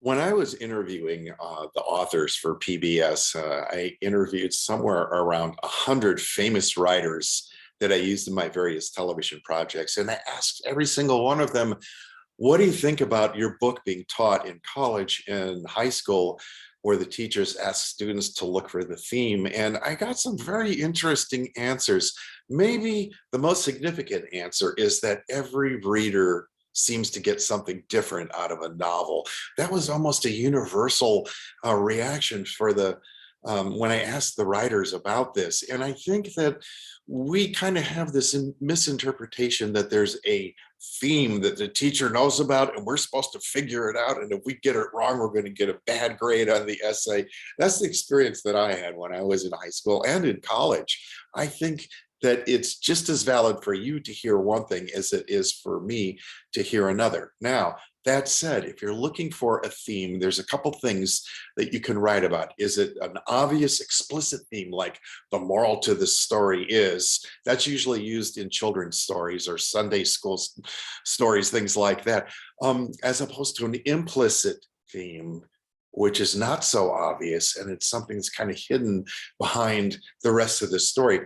When I was interviewing the authors for PBS, I interviewed somewhere around 100 famous writers that I used in my various television projects. And I asked every single one of them, what do you think about your book being taught in college and high school, where the teachers ask students to look for the theme? And I got some very interesting answers. Maybe the most significant answer is that every reader seems to get something different out of a novel. That was almost a universal reaction for the when I asked the writers about this. And I think that we kind of have this misinterpretation that there's a theme that the teacher knows about and we're supposed to figure it out, and if we get it wrong we're going to get a bad grade on the essay. That's the experience that I had when I was in high school and in college. I think that it's just as valid for you to hear one thing as it is for me to hear another. Now, that said, if you're looking for a theme, there's a couple things that you can write about. Is it an obvious, explicit theme, like the moral to the story is? That's usually used in children's stories or Sunday school stories, things like that, as opposed to an implicit theme, which is not so obvious, and it's something that's kind of hidden behind the rest of the story.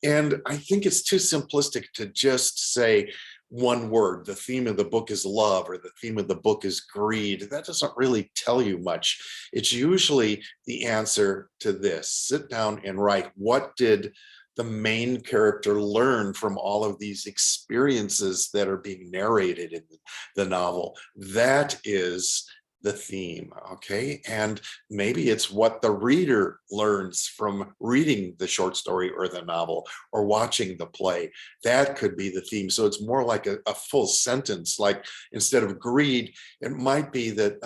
And I think it's too simplistic to just say one word. The theme of the book is love, or the theme of the book is greed. That doesn't really tell you much. It's usually the answer to this. Sit down and write, what did the main character learn from all of these experiences that are being narrated in the novel? That is the theme, okay? And maybe it's what the reader learns from reading the short story or the novel or watching the play. That could be the theme. So it's more like a full sentence. Like, instead of greed, it might be that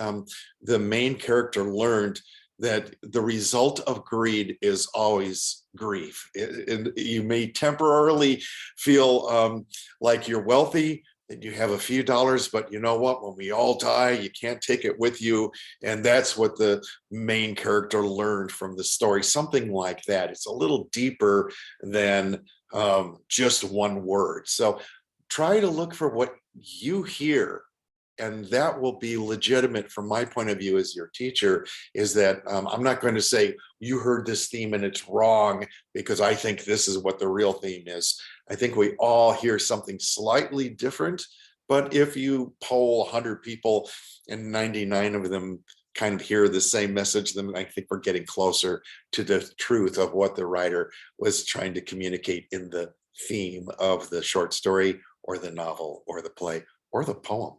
the main character learned that the result of greed is always grief. And you may temporarily feel like you're wealthy and you have a few dollars, but you know what? When we all die, you can't take it with you. And that's what the main character learned from the story. Something like that. It's a little deeper than just one word. So try to look for what you hear, and that will be legitimate from my point of view as your teacher. Is that I'm not going to say you heard this theme and it's wrong because I think this is what the real theme is. I think we all hear something slightly different, but if you poll 100 people and 99 of them kind of hear the same message, then I think we're getting closer to the truth of what the writer was trying to communicate in the theme of the short story or the novel or the play or the poem.